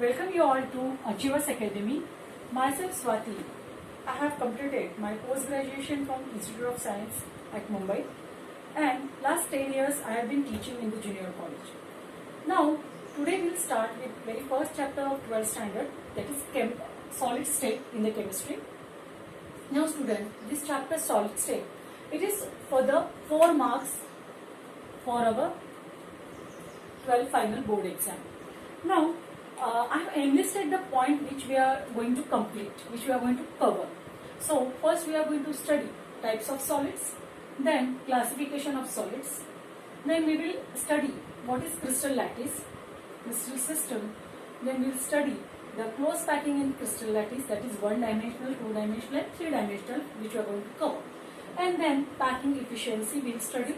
Welcome you all to Achievers Academy. Myself Swati. I have completed my post-graduation from Institute of Science at Mumbai, and last 10 years I have been teaching in the junior college. Now, today we will start with very first chapter of 12th standard, that is solid state in the chemistry. Now student, this chapter solid state, it is for the 4 marks for our 12th final board exam. Now, I have enlisted the point which we are going to complete, which we are going to cover. So, first we are going to study types of solids, then classification of solids, then we will study what is crystal lattice, crystal system, then we will study the close packing in crystal lattice, that is 1-dimensional, 2-dimensional and 3-dimensional, which we are going to cover. And then packing efficiency we will study.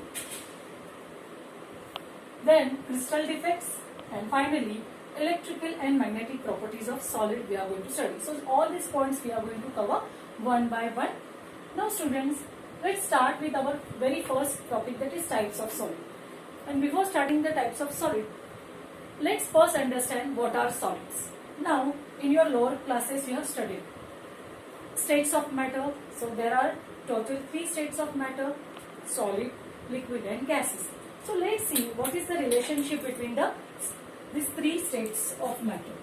Then crystal defects, and finally electrical and magnetic properties of solid we are going to study. So all these points we are going to cover one by one. Now students, let's start with our very first topic, that is types of solid. And before starting the types of solid, let's first understand what are solids. Now in your lower classes you have studied states of matter. So there are total 3 states of matter: solid, liquid and gases. So let's see what is the relationship between these 3 states of matter.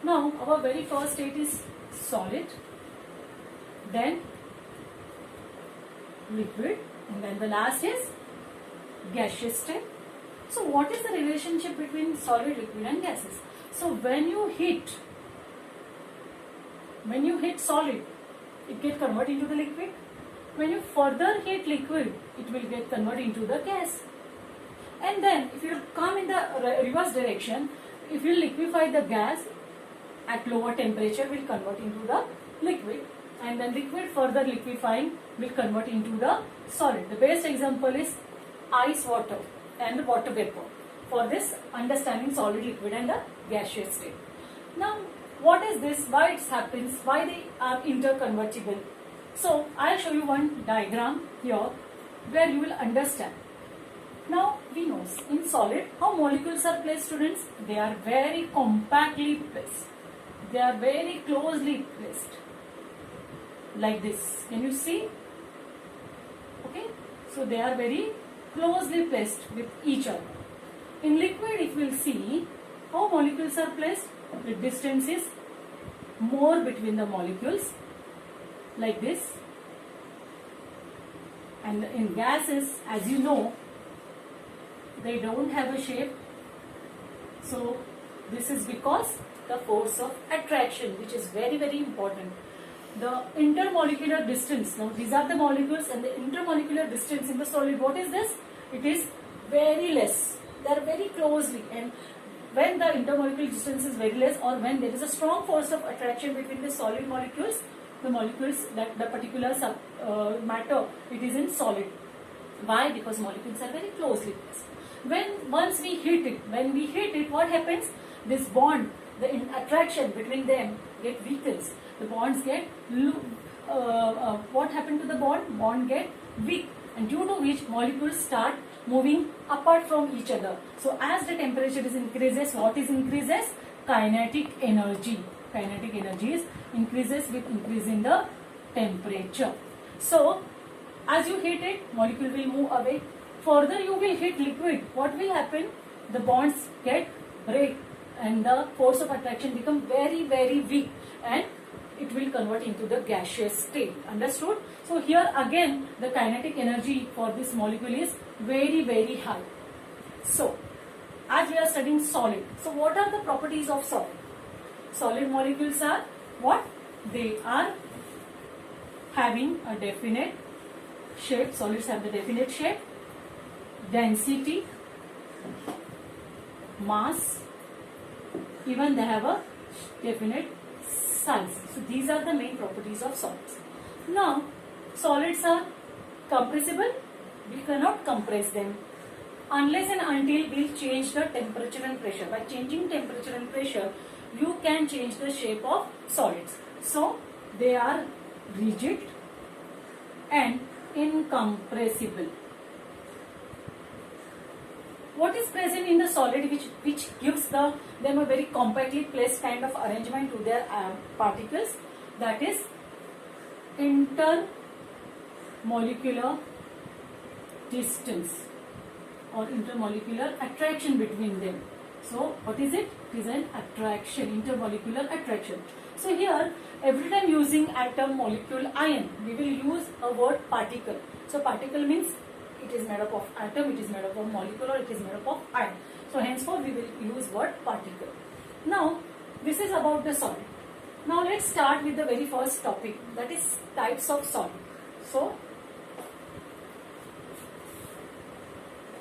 Now our very first state is solid, then liquid, and then the last is gaseous state. So what is the relationship between solid, liquid and gases? So when you hit solid, it gets converted into the liquid. When you further hit liquid, it will get converted into the gas. And then if you come in the reverse direction, if you liquefy the gas at lower temperature, will convert into the liquid, and then liquid further liquefying will convert into the solid. The best example is ice water and water vapor for this understanding solid, liquid and the gaseous state. Now what is this, why it happens, why they are interconvertible? So I will show you one diagram here where you will understand. Now we know in solid how molecules are placed, students. They are very compactly placed. They are very closely placed. Like this. Can you see? Okay. So they are very closely placed with each other. In liquid, if we will see how molecules are placed, the distance is more between the molecules. Like this. And in gases, as you know, they don't have a shape. So this is because the force of attraction, which is very, very important. The intermolecular distance, now these are the molecules, and the intermolecular distance in the solid, what is this? It is very less. They are very closely, and when the intermolecular distance is very less, or when there is a strong force of attraction between the solid molecules, the molecules, that the particular matter, it is in solid. Why? Because molecules are very closely placed. Once we hit it, what happens? This bond, the attraction between them get weakens. The bonds get what happened to the bond? Bond get weak, and due to which molecules start moving apart from each other. So as the temperature increases, what is increases? Kinetic energy. Kinetic energy increases with increase in the temperature. So as you hit it, molecule will move away. Further you will hit liquid, what will happen? The bonds get break and the force of attraction become very, very weak, and it will convert into the gaseous state. Understood? So here again the kinetic energy for this molecule is very, very high. So as we are studying solid, so what are the properties of solid? Solid molecules are what? They are having a definite shape. Solids have the definite shape, density, mass, even they have a definite size. So these are the main properties of solids. Now solids are compressible. We cannot compress them unless and until we change the temperature and pressure. By changing temperature and pressure, you can change the shape of solids. So they are rigid and incompressible. what is present in the solid which gives them a very compactly placed kind of arrangement to their particles? That is intermolecular distance or intermolecular attraction between them. So what is it? It is an attraction, intermolecular attraction. So here, every time using atom, molecule, ion, we will use a word particle. So particle means it is made up of atom, it is made up of molecule, or it is made up of ion. So henceforth we will use word particle. Now this is about the solid. Now let's start with the very first topic, that is types of solid. So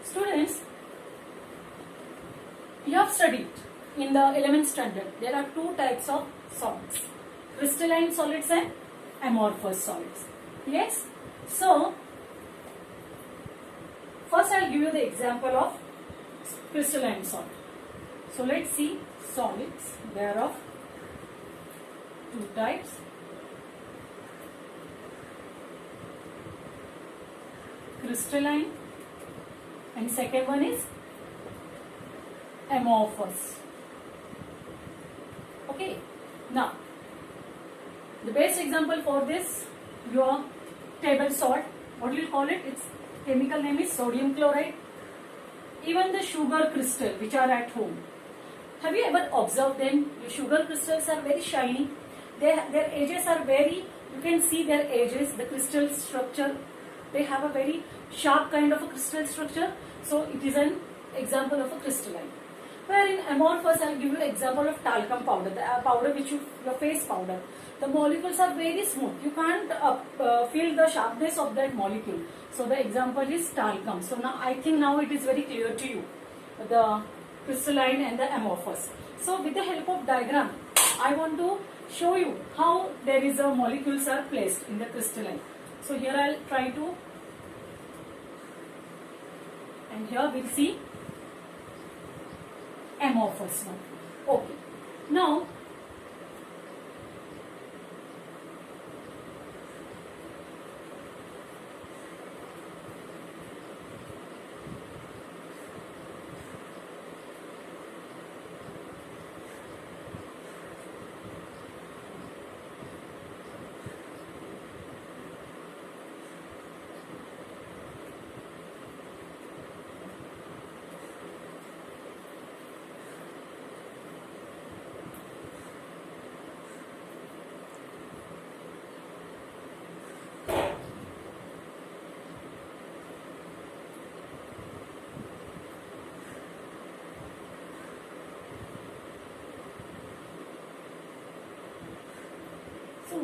students, you have studied in the 11th standard there are two types of solids, crystalline solids and amorphous solids. Yes? So first I will give you the example of crystalline solid. So let's see solids. There are of two types. Crystalline, and second one is amorphous. Okay. Now the best example for this, your table salt. What do you call it? Its chemical name is sodium chloride. Even the sugar crystal which are at home, have you ever observed them? The sugar crystals are very shiny. Their edges are very, you can see their edges, the crystal structure. They have a very sharp kind of a crystal structure. So it is an example of a crystalline. Where in amorphous, I will give you an example of talcum powder, the powder which your face powder. The molecules are very smooth. You can't feel the sharpness of that molecule. So the example is talcum. So now I think now it is very clear to you, the crystalline and the amorphous. So with the help of diagram, I want to show you how there is a molecules are placed in the crystalline. So here I will try to, and here we will see amorphous one. Okay. Now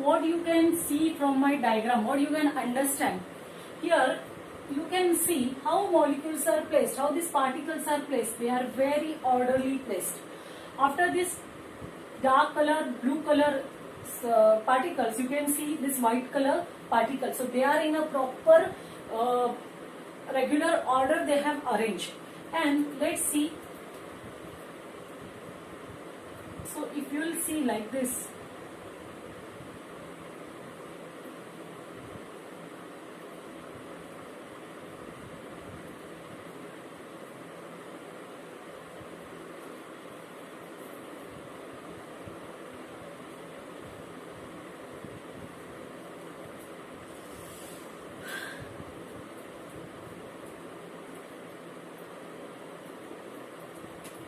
what you can see from my diagram, what you can understand. Here you can see how molecules are placed, how these particles are placed. They are very orderly placed. After this dark color, blue color particles, you can see this white color particles. So they are in a proper regular order they have arranged. And let's see. So if you will see like this,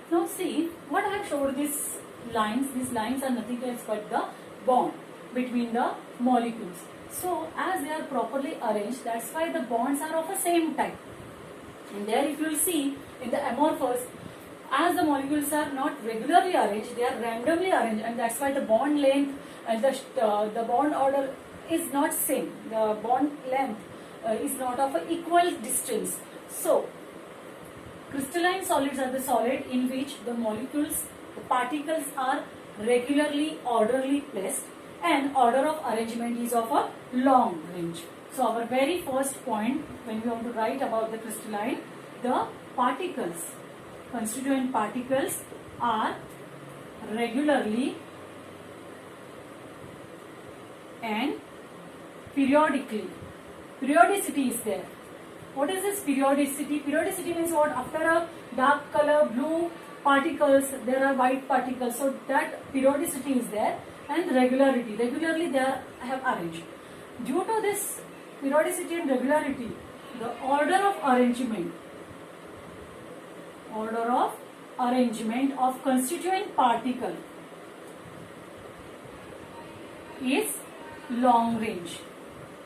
now see what I have showed these lines. These lines are nothing else but the bond between the molecules. So as they are properly arranged, that's why the bonds are of the same type. And there if you will see in the amorphous, as the molecules are not regularly arranged, they are randomly arranged, and that's why the bond length and the bond order is not same. The bond length is not of an equal distance. So crystalline solids are the solid in which the molecules, the particles are regularly orderly placed, and order of arrangement is of a long range. So our very first point when we want to write about the crystalline, the particles, constituent particles are regularly and periodically, periodicity is there, What is this periodicity? Periodicity means what? After a dark color blue particles, there are white particles. So that periodicity is there, and regularity. Regularly they are have arranged. Due to this periodicity and regularity, the order of arrangement of constituent particle is long range.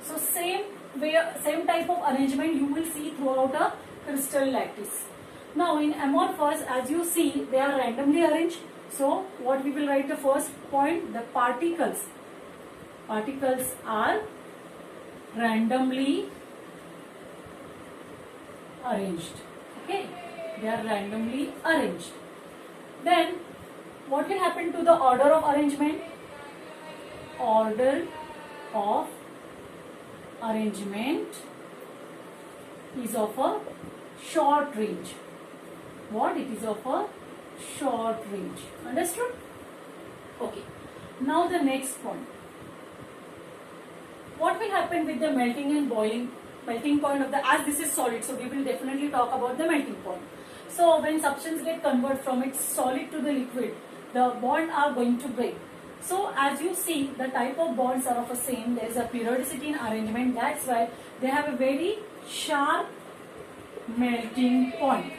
So same type of arrangement you will see throughout a crystal lattice. Now in amorphous, as you see, they are randomly arranged. So what we will write the first point, the particles are randomly arranged. Okay, they are randomly arranged. Then what will happen to the order of arrangement? Order of arrangement is of a short range. What? It is of a short range. Understood? Okay. Now the next point. What will happen with the melting and boiling? Melting point of the, as this is solid, so we will definitely talk about the melting point. So when substance get converted from its solid to the liquid, the bonds are going to break. So as you see, the type of bonds are of the same. There is a periodicity in arrangement. That's why they have a very sharp melting point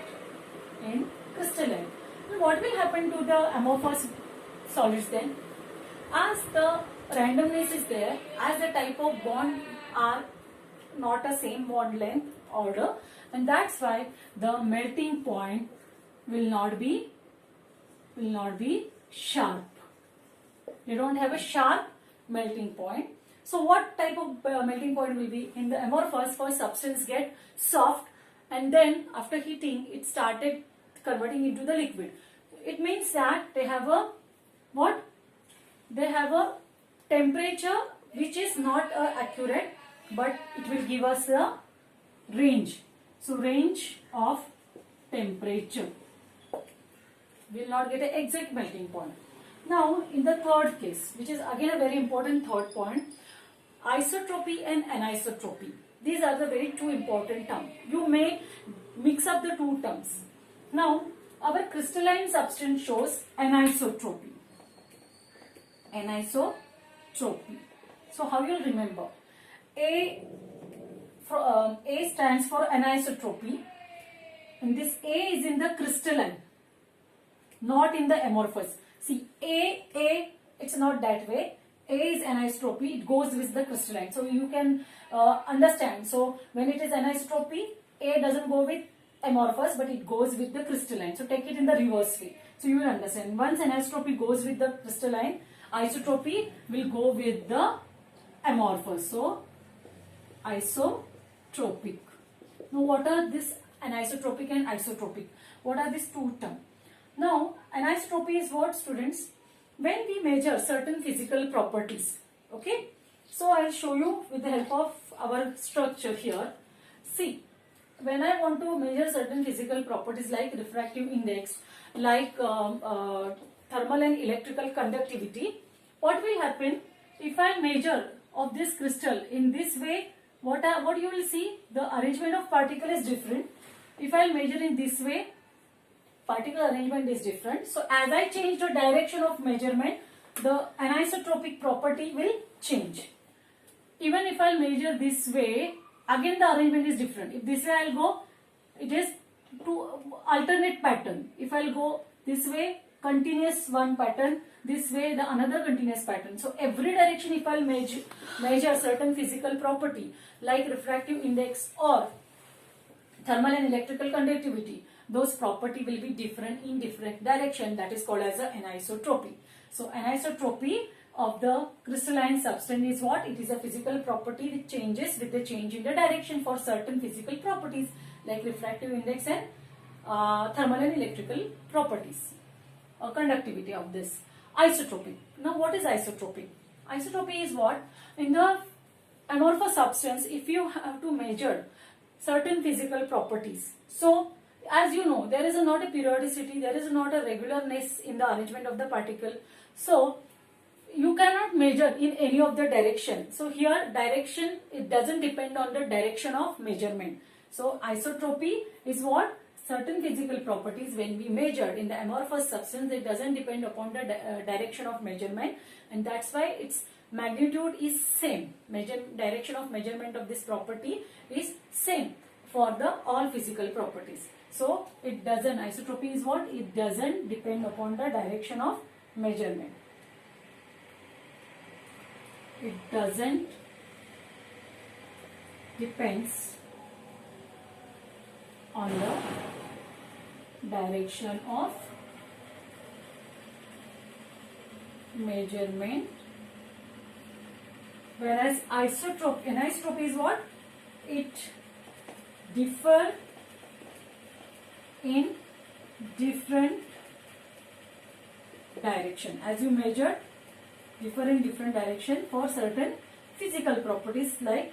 in crystalline. And what will happen to the amorphous solids then? As the randomness is there, as the type of bond are not a same bond length order, and that's why the melting point will not be sharp. They don't have a sharp melting point. So what type of melting point will be? In the amorphous, first substance get soft, and then after heating it started converting into the liquid. It means that they have a what? They have a temperature which is not accurate, but it will give us a range. So range of temperature. We will not get an exact melting point. Now in the third case, which is again a very important third point, isotropy and anisotropy. These are the very two important terms. You may mix up the two terms. Now our crystalline substance shows anisotropy. Anisotropy. So how you will remember? A stands for anisotropy, and this A is in the crystalline, not in the amorphous. See, A, it's not that way. A is anisotropy, it goes with the crystalline. So you can understand. So when it is anisotropy, A doesn't go with amorphous, but it goes with the crystalline. So take it in the reverse way. So you will understand. Once anisotropy goes with the crystalline, isotropy will go with the amorphous. So isotropic. Now what are this anisotropic and isotropic? What are these two terms? Now anisotropy is what, students? When we measure certain physical properties. Okay. So I will show you with the help of our structure here. See, when I want to measure certain physical properties like refractive index, like thermal and electrical conductivity, what will happen if I measure of this crystal in this way? What you will see, the arrangement of particle is different. If I measure in this way, particle arrangement is different. So as I change the direction of measurement, the anisotropic property will change. Even if I measure this way, again the arrangement is different. If this way I will go, it is two alternate pattern. If I will go this way, continuous one pattern, this way the another continuous pattern. So every direction if I will measure certain physical property like refractive index or thermal and electrical conductivity, those property will be different in different direction. That is called as a anisotropy. So anisotropy of the crystalline substance is what? It is a physical property which changes with the change in the direction for certain physical properties like refractive index and thermal and electrical properties. Conductivity of this. Isotropic. Now what is isotropic? Isotropy is what? In the amorphous substance, if you have to measure certain physical properties. So as you know, there is not a periodicity, there is not a regularness in the arrangement of the particle. So you cannot measure in any of the direction. So here direction, it doesn't depend on the direction of measurement. So isotropy is what? Certain physical properties when we measured in the amorphous substance, it doesn't depend upon the direction of measurement, and that's why its magnitude is same. Direction of measurement of this property is same for the all physical properties. So it doesn't, isotropy is what? It doesn't depend upon the direction of measurement. It doesn't depends on the direction of measurement, whereas anisotropy is what? It differ in different direction. As you measured, differ in different direction for certain physical properties like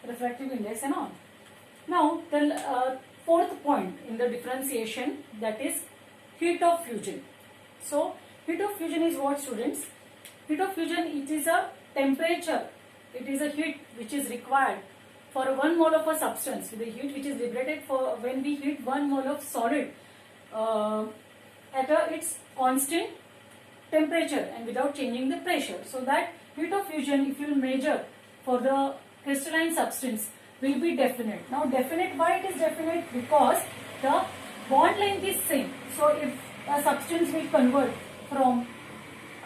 refractive index and all. Now the fourth point in the differentiation, that is heat of fusion. So heat of fusion is what, students? Heat of fusion, it is a temperature, it is a heat which is required for 1 mole of a substance. The heat which is liberated for when we heat 1 mole of solid at its constant temperature and without changing the pressure. So that heat of fusion, if you measure for the crystalline substance, will be definite. Now definite, why it is definite? Because the bond length is same. So if a substance will convert from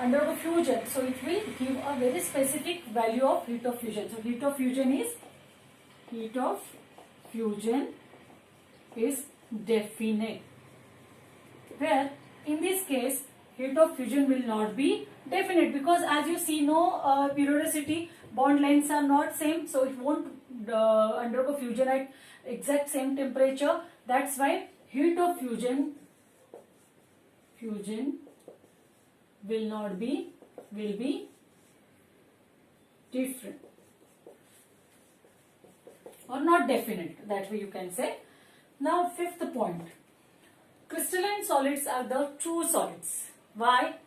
undergo fusion, so it will give a very specific value of heat of fusion. So heat of fusion is definite, where in this case heat of fusion will not be definite, because as you see, no periodicity, bond lengths are not same, so it won't undergo fusion at exact same temperature. That's why heat of fusion will be different or not definite, that way you can say. Now fifth point, crystalline solids are the true solids. Why?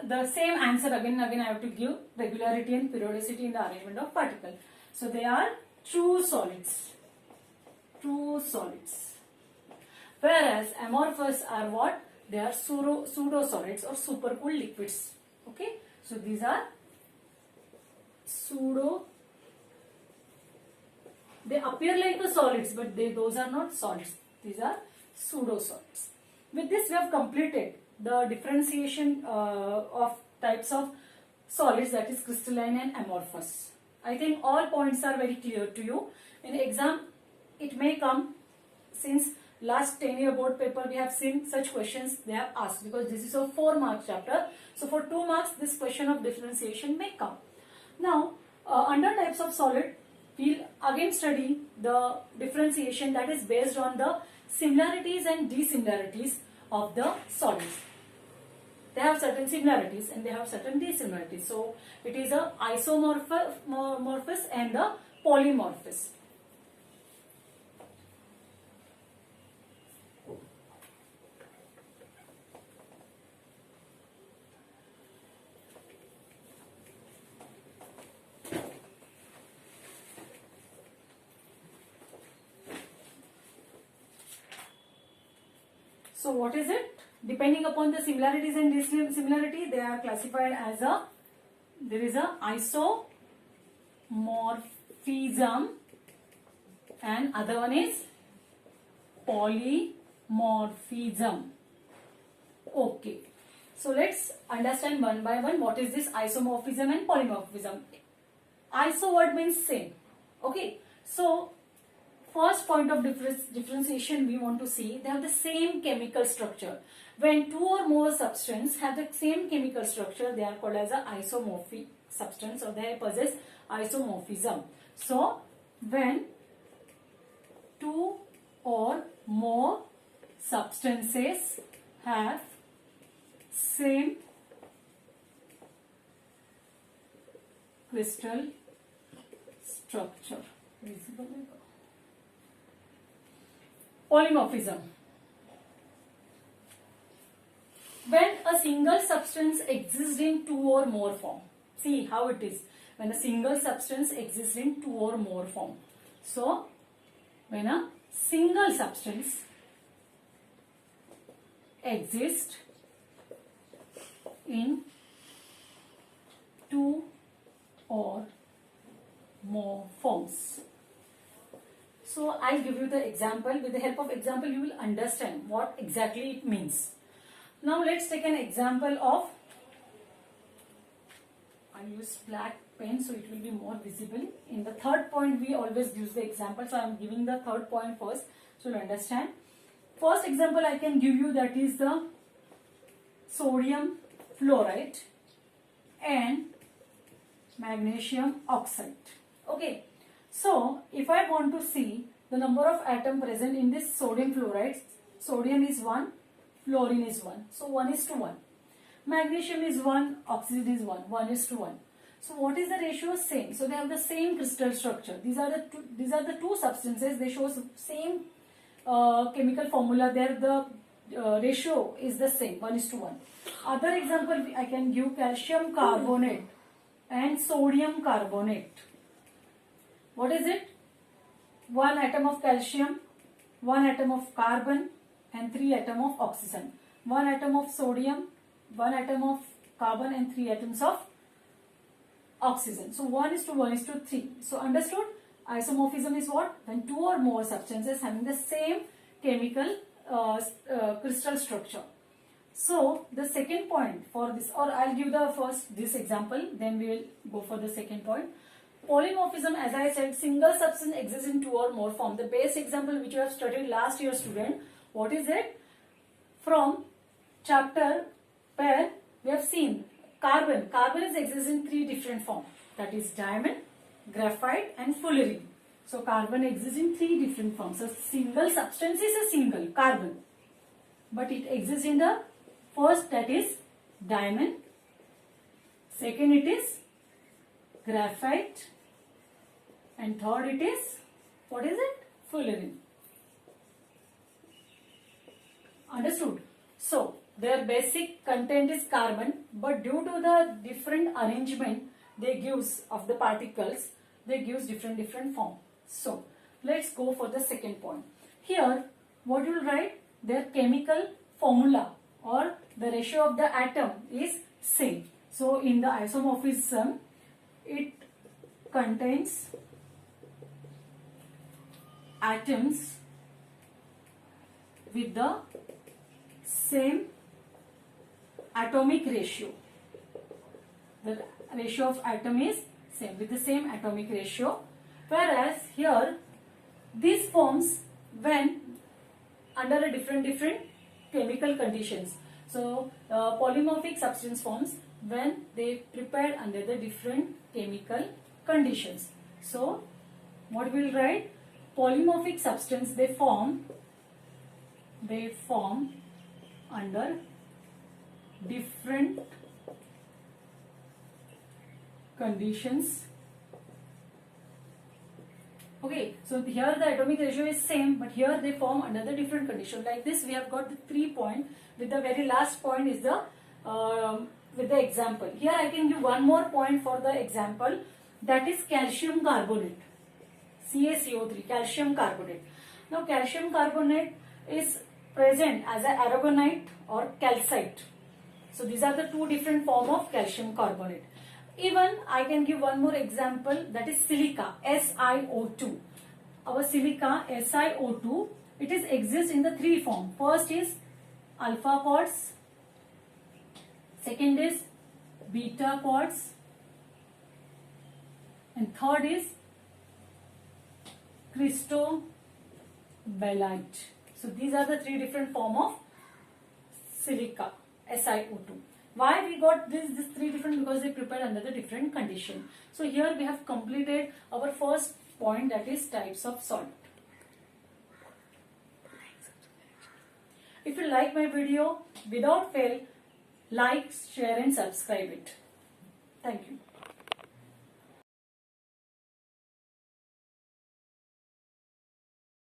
The same answer again I have to give, regularity and periodicity in the arrangement of particle. So they are true solids. Whereas amorphous are what? They are pseudo solids or supercooled liquids. Okay, so these are pseudo. They appear like the solids, but those are not solids. These are pseudo solids. With this we have completed the differentiation of types of solids, that is crystalline and amorphous. I think all points are very clear to you. In exam it may come, since last 10-year board paper we have seen such questions they have asked, because this is a 4-mark chapter. So for 2 marks this question of differentiation may come. Now under types of solid, we'll again study the differentiation that is based on the similarities and dissimilarities of the solids. They have certain similarities and they have certain dissimilarities. So it is a isomorphous and the polymorphous. So what is it? Depending upon the similarities and dissimilarity, they are classified as there is a isomorphism and other one is polymorphism. Okay. So let's understand one by one what is this isomorphism and polymorphism. Iso word means same. Okay. So first point of differentiation we want to see, they have the same chemical structure. When 2 or more substances have the same chemical structure, they are called as a isomorphic substance, or they possess isomorphism. So when 2 or more substances have same crystal structure. Polymorphism. When a single substance exists in 2 or more form. See how it is. When a single substance exists in 2 or more form. So when a single substance exists in two or more forms. So I'll give you the example. With the help of example, you will understand what exactly it means. Now let's take an example of, I use black pen so it will be more visible. In the third point, we always use the example. So I am giving the third point first so you understand. First example I can give you, that is the sodium fluoride and magnesium oxide. Okay. So if I want to see the number of atoms present in this sodium fluoride, sodium is 1, fluorine is 1. So 1:1. Magnesium is 1, oxygen is 1, 1:1. So what is the ratio? Same. So they have the same crystal structure. These are the two substances. They show same chemical formula. There the ratio is the same, 1:1. Other example I can give, calcium carbonate and sodium carbonate. What is it? 1 atom of calcium, 1 atom of carbon and 3 atom of oxygen. 1 atom of sodium, 1 atom of carbon and 3 atoms of oxygen. So 1:1:3. So understood? Isomorphism is what? When two or more substances having the same chemical crystal structure. So the second point for this, or I'll give the first this example, then we will go for the second point. Polymorphism, as I said, single substance exists in two or more forms. The base example which you have studied last year, student, what is it? From chapter where we have seen carbon. Carbon is exists in 3 different forms. That is diamond, graphite and fullerene. So carbon exists in 3 different forms. So single substance is a single, carbon. But it exists in the first, that is diamond. Second it is graphite. And third it is, what is it? Fullerene. Understood? So their basic content is carbon, but due to the different arrangement they gives of the particles, they gives different form. So let's go for the second point. Here what you will write, their chemical formula or the ratio of the atom is same. So in the isomorphism, it contains atoms with the same atomic ratio. The ratio of atom is same, with the same atomic ratio. Whereas here this forms when under a different chemical conditions. So polymorphic substance forms when they prepared under the different chemical conditions. So what we will write? Polymorphic substance they form under different conditions. Okay, so here the atomic ratio is same, but here they form under the different condition. Like this, we have got the 3 points. With the very last point is the with the example. Here I can give one more point for the example, that is calcium carbonate, CaCO3, calcium carbonate. Now calcium carbonate is present as a aragonite or calcite. So these are the 2 different forms of calcium carbonate. Even I can give one more example, that is silica, SiO2. Our silica, SiO2, it is exists in the 3 forms. First is alpha quartz, second is beta quartz, and third is cristobalite. So these are the 3 different forms of silica, SiO2. Why we got these 3 different? Because they prepared under the different condition. So here we have completed our first point, that is types of salt. If you like my video, without fail, like, share and subscribe it. Thank you.